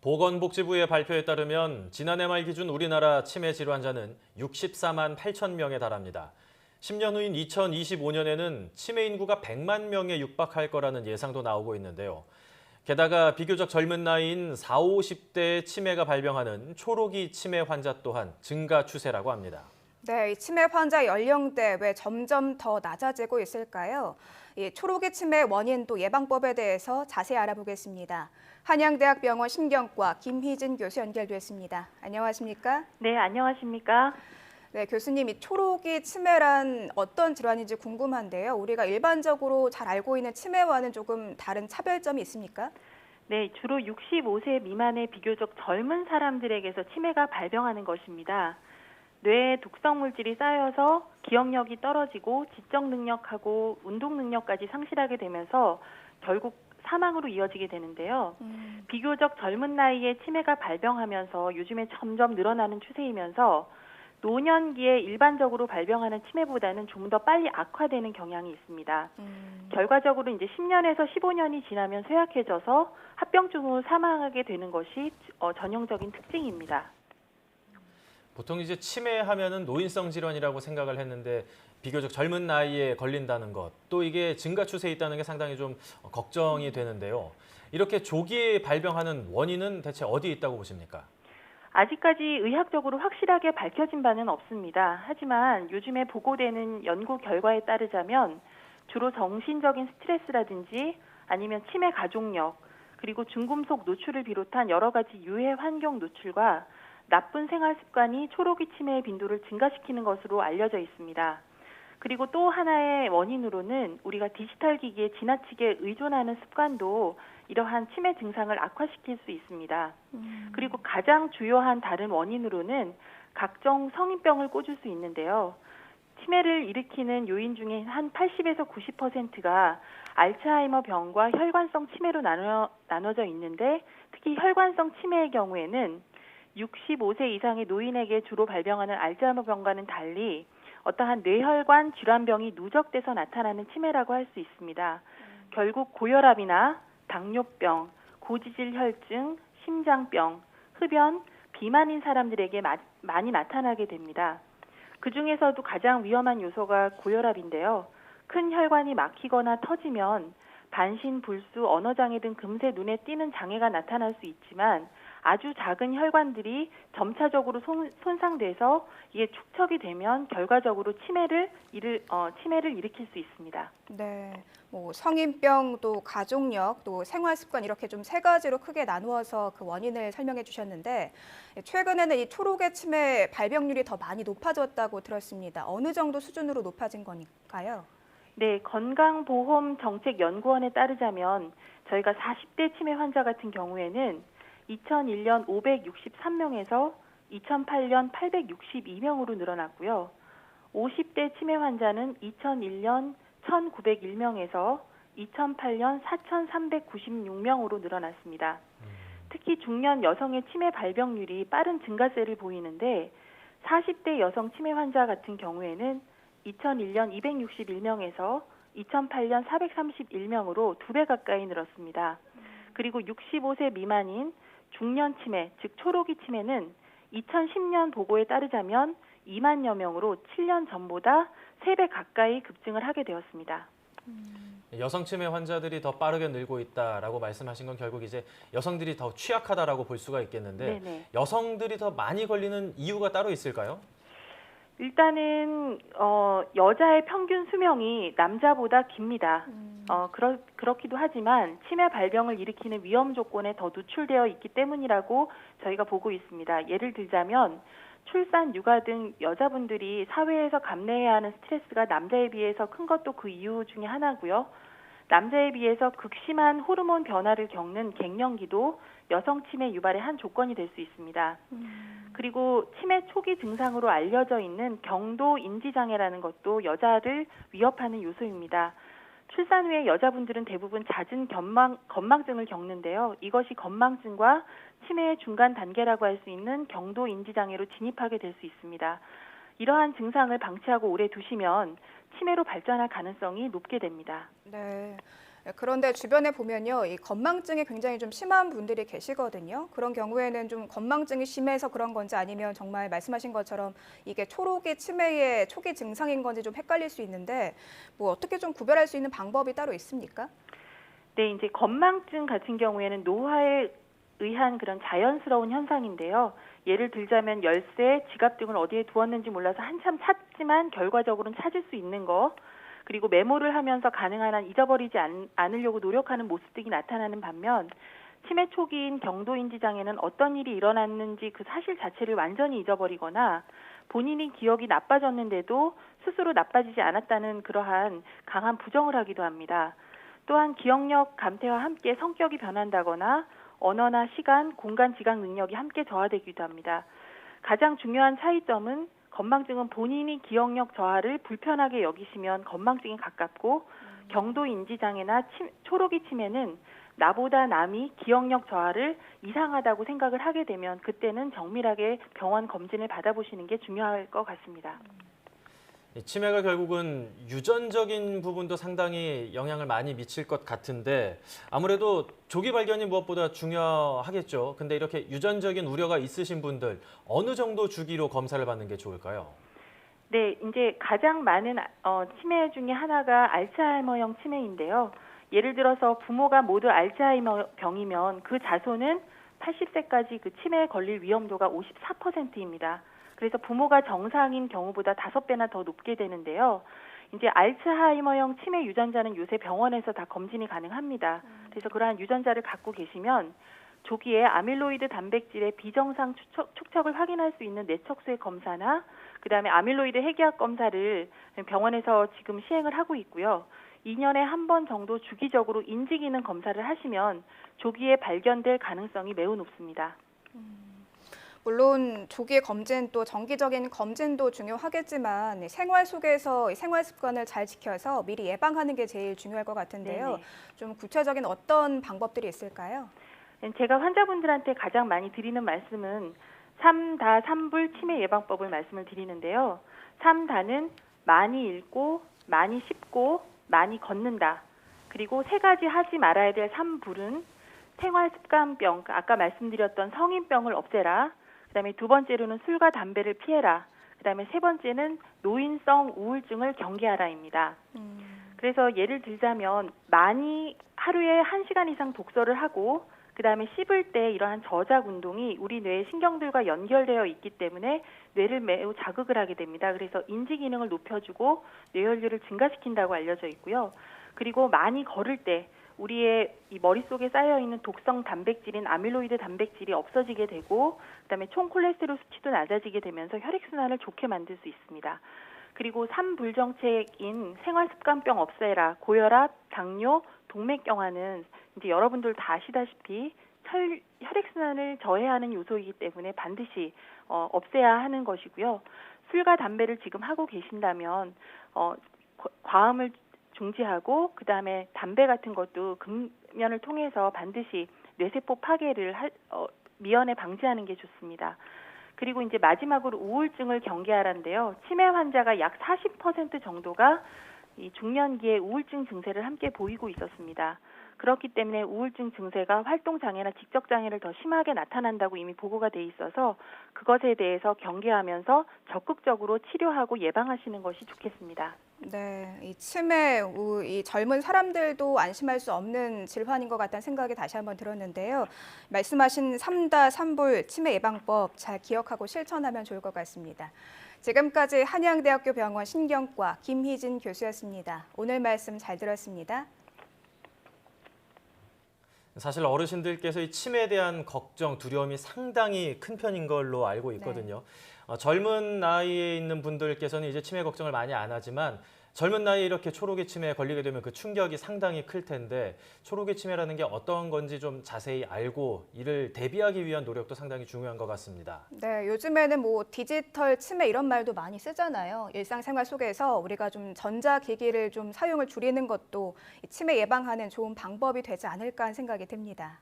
보건복지부의 발표에 따르면 지난해 말 기준 우리나라 치매 질환자는 64만 8천 명에 달합니다. 10년 후인 2025년에는 치매 인구가 100만 명에 육박할 거라는 예상도 나오고 있는데요. 게다가 비교적 젊은 나이인 40, 50대의 치매가 발병하는 초록이 치매 환자 또한 증가 추세라고 합니다. 네, 이 치매 환자 연령대 왜 점점 더 낮아지고 있을까요? 이 초록이 치매 원인 또 예방법에 대해서 자세히 알아보겠습니다. 한양대학병원 신경과 김희진 교수 연결됐습니다. 안녕하십니까? 네, 안녕하십니까? 네, 교수님, 이 초록이 치매란 어떤 질환인지 궁금한데요. 우리가 일반적으로 잘 알고 있는 치매와는 조금 다른 차별점이 있습니까? 네, 주로 65세 미만의 비교적 젊은 사람들에게서 치매가 발병하는 것입니다. 뇌에 독성 물질이 쌓여서 기억력이 떨어지고 지적 능력하고 운동 능력까지 상실하게 되면서 결국 사망으로 이어지게 되는데요. 비교적 젊은 나이에 치매가 발병하면서 요즘에 점점 늘어나는 추세이면서 노년기에 일반적으로 발병하는 치매보다는 좀 더 빨리 악화되는 경향이 있습니다. 결과적으로 이제 10년에서 15년이 지나면 쇠약해져서 합병증으로 사망하게 되는 것이 전형적인 특징입니다. 보통 이제 치매하면은 노인성 질환이라고 생각을 했는데 비교적 젊은 나이에 걸린다는 것, 또 이게 증가 추세에 있다는 게 상당히 좀 걱정이 되는데요. 이렇게 조기에 발병하는 원인은 대체 어디에 있다고 보십니까? 아직까지 의학적으로 확실하게 밝혀진 바는 없습니다. 하지만 요즘에 보고되는 연구 결과에 따르자면 주로 정신적인 스트레스라든지 아니면 치매 가족력, 그리고 중금속 노출을 비롯한 여러 가지 유해 환경 노출과 나쁜 생활 습관이 초록이 치매의 빈도를 증가시키는 것으로 알려져 있습니다. 그리고 또 하나의 원인으로는 우리가 디지털 기기에 지나치게 의존하는 습관도 이러한 치매 증상을 악화시킬 수 있습니다. 그리고 가장 주요한 다른 원인으로는 각종 성인병을 꽂을 수 있는데요. 치매를 일으키는 요인 중에 한 80에서 90%가 알츠하이머 병과 혈관성 치매로 나눠져 있는데 특히 혈관성 치매의 경우에는 65세 이상의 노인에게 주로 발병하는 알츠하이머 병과는 달리 어떠한 뇌혈관 질환병이 누적돼서 나타나는 치매라고 할 수 있습니다. 결국 고혈압이나 당뇨병, 고지질 혈증, 심장병, 흡연, 비만인 사람들에게 많이 나타나게 됩니다. 그 중에서도 가장 위험한 요소가 고혈압인데요. 큰 혈관이 막히거나 터지면 반신, 불수, 언어장애 등 금세 눈에 띄는 장애가 나타날 수 있지만 아주 작은 혈관들이 점차적으로 손상돼서 이게 축적이 되면 결과적으로 치매를 일으킬 수 있습니다. 네, 뭐 성인병, 또 가족력, 또 생활습관 이렇게 좀 세 가지로 크게 나누어서 그 원인을 설명해 주셨는데 최근에는 이 초록의 치매 발병률이 더 많이 높아졌다고 들었습니다. 어느 정도 수준으로 높아진 거니까요? 네, 건강보험정책연구원에 따르자면 저희가 40대 치매 환자 같은 경우에는 2001년 563명에서 2008년 862명으로 늘어났고요. 50대 치매 환자는 2001년 1901명에서 2008년 4396명으로 늘어났습니다. 특히 중년 여성의 치매 발병률이 빠른 증가세를 보이는데 40대 여성 치매 환자 같은 경우에는 2001년 261명에서 2008년 431명으로 2배 가까이 늘었습니다. 그리고 65세 미만인 중년 치매, 즉 초록이 치매는 2010년 보고에 따르자면 2만여 명으로 7년 전보다 3배 가까이 급증을 하게 되었습니다. 여성 치매 환자들이 더 빠르게 늘고 있다라고 말씀하신 건 결국 이제 여성들이 더 취약하다라고 볼 수가 있겠는데 네네. 여성들이 더 많이 걸리는 이유가 따로 있을까요? 일단은 여자의 평균 수명이 남자보다 깁니다. 그렇기도 하지만 치매 발병을 일으키는 위험 조건에 더 노출되어 있기 때문이라고 저희가 보고 있습니다. 예를 들자면 출산, 육아 등 여자분들이 사회에서 감내해야 하는 스트레스가 남자에 비해서 큰 것도 그 이유 중에 하나고요. 남자에 비해서 극심한 호르몬 변화를 겪는 갱년기도 여성 치매 유발의 한 조건이 될 수 있습니다. 그리고 치매 초기 증상으로 알려져 있는 경도 인지장애라는 것도 여자를 위협하는 요소입니다. 출산 후에 여자분들은 대부분 잦은 건망증을 겪는데요. 이것이 건망증과 치매의 중간 단계라고 할 수 있는 경도 인지장애로 진입하게 될 수 있습니다. 이러한 증상을 방치하고 오래 두시면 치매로 발전할 가능성이 높게 됩니다. 네. 그런데 주변에 보면요, 이 건망증이 굉장히 좀 심한 분들이 계시거든요. 그런 경우에는 좀 건망증이 심해서 그런 건지 아니면 정말 말씀하신 것처럼 이게 초록이 치매의 초기 증상인 건지 좀 헷갈릴 수 있는데 뭐 어떻게 좀 구별할 수 있는 방법이 따로 있습니까? 네, 이제 건망증 같은 경우에는 노화에 의한 그런 자연스러운 현상인데요. 예를 들자면 열쇠, 지갑 등을 어디에 두었는지 몰라서 한참 찾지만 결과적으로는 찾을 수 있는 거, 그리고 메모를 하면서 가능한 한 잊어버리지 않으려고 노력하는 모습 등이 나타나는 반면 치매 초기인 경도인지 장애는 어떤 일이 일어났는지 그 사실 자체를 완전히 잊어버리거나 본인이 기억이 나빠졌는데도 스스로 나빠지지 않았다는 그러한 강한 부정을 하기도 합니다. 또한 기억력 감퇴와 함께 성격이 변한다거나 언어나 시간, 공간 지각 능력이 함께 저하되기도 합니다. 가장 중요한 차이점은 건망증은 본인이 기억력 저하를 불편하게 여기시면 건망증에 가깝고 경도 인지 장애나 초록이 치매는 나보다 남이 기억력 저하를 이상하다고 생각을 하게 되면 그때는 정밀하게 병원 검진을 받아보시는 게 중요할 것 같습니다. 이 치매가 결국은 유전적인 부분도 상당히 영향을 많이 미칠 것 같은데 아무래도 조기 발견이 무엇보다 중요하겠죠. 근데 이렇게 유전적인 우려가 있으신 분들 어느 정도 주기로 검사를 받는 게 좋을까요? 네, 이제 가장 많은 치매 중에 하나가 알츠하이머형 치매인데요. 예를 들어서 부모가 모두 알츠하이머 병이면 그 자손은 80세까지 그 치매에 걸릴 위험도가 54%입니다. 그래서 부모가 정상인 경우보다 5배나 더 높게 되는데요. 이제 알츠하이머형 치매 유전자는 요새 병원에서 다 검진이 가능합니다. 그래서 그러한 유전자를 갖고 계시면 조기에 아밀로이드 단백질의 비정상 촉척을 확인할 수 있는 뇌척수의 검사나 그다음에 아밀로이드 핵의학 검사를 병원에서 지금 시행을 하고 있고요. 2년에 한 번 정도 주기적으로 인지기능 검사를 하시면 조기에 발견될 가능성이 매우 높습니다. 물론 조기 검진 또 정기적인 검진도 중요하겠지만 생활 속에서 생활 습관을 잘 지켜서 미리 예방하는 게 제일 중요할 것 같은데요. 네네. 좀 구체적인 어떤 방법들이 있을까요? 제가 환자분들한테 가장 많이 드리는 말씀은 3다 3불 치매 예방법을 말씀을 드리는데요. 3다는 많이 읽고, 많이 씹고, 많이 걷는다. 그리고 3가지 하지 말아야 될 3불은 생활습관병, 아까 말씀드렸던 성인병을 없애라. 그다음에 2번째로는 술과 담배를 피해라. 그다음에 3번째는 노인성 우울증을 경계하라입니다. 그래서 예를 들자면 많이 하루에 1시간 이상 독서를 하고 그다음에 씹을 때 이러한 저작 운동이 우리 뇌의 신경들과 연결되어 있기 때문에 뇌를 매우 자극을 하게 됩니다. 그래서 인지 기능을 높여주고 뇌혈류를 증가시킨다고 알려져 있고요. 그리고 많이 걸을 때 우리의 이 머릿속에 쌓여있는 독성 단백질인 아밀로이드 단백질이 없어지게 되고 그다음에 총 콜레스테롤 수치도 낮아지게 되면서 혈액순환을 좋게 만들 수 있습니다. 그리고 3불 정책인 생활습관병 없애라, 고혈압, 당뇨, 동맥경화는 이제 여러분들 다 아시다시피 혈액순환을 저해하는 요소이기 때문에 반드시 없애야 하는 것이고요. 술과 담배를 지금 하고 계신다면 과음을 중지하고 그다음에 담배 같은 것도 금연을 통해서 반드시 뇌세포 파괴를 미연에 방지하는 게 좋습니다. 그리고 이제 마지막으로 우울증을 경계하라는데요. 치매 환자가 약 40% 정도가 이 중년기에 우울증 증세를 함께 보이고 있었습니다. 그렇기 때문에 우울증 증세가 활동장애나 직접장애를 더 심하게 나타난다고 이미 보고가 돼 있어서 그것에 대해서 경계하면서 적극적으로 치료하고 예방하시는 것이 좋겠습니다. 네, 이 치매, 이 젊은 사람들도 안심할 수 없는 질환인 것 같다는 생각이 다시 한번 들었는데요. 말씀하신 3다 3불 치매 예방법 잘 기억하고 실천하면 좋을 것 같습니다. 지금까지 한양대학교 병원 신경과 김희진 교수였습니다. 오늘 말씀 잘 들었습니다. 사실 어르신들께서 이 치매에 대한 걱정, 두려움이 상당히 큰 편인 걸로 알고 있거든요. 젊은 나이에 있는 분들께서는 이제 치매 걱정을 많이 안 하지만 젊은 나이에 이렇게 초록이 치매에 걸리게 되면 그 충격이 상당히 클 텐데 초록이 치매라는 게 어떤 건지 좀 자세히 알고 이를 대비하기 위한 노력도 상당히 중요한 것 같습니다. 네, 요즘에는 뭐 디지털 치매 이런 말도 많이 쓰잖아요. 일상생활 속에서 우리가 좀 전자기기를 좀 사용을 줄이는 것도 치매 예방하는 좋은 방법이 되지 않을까 하는 생각이 듭니다.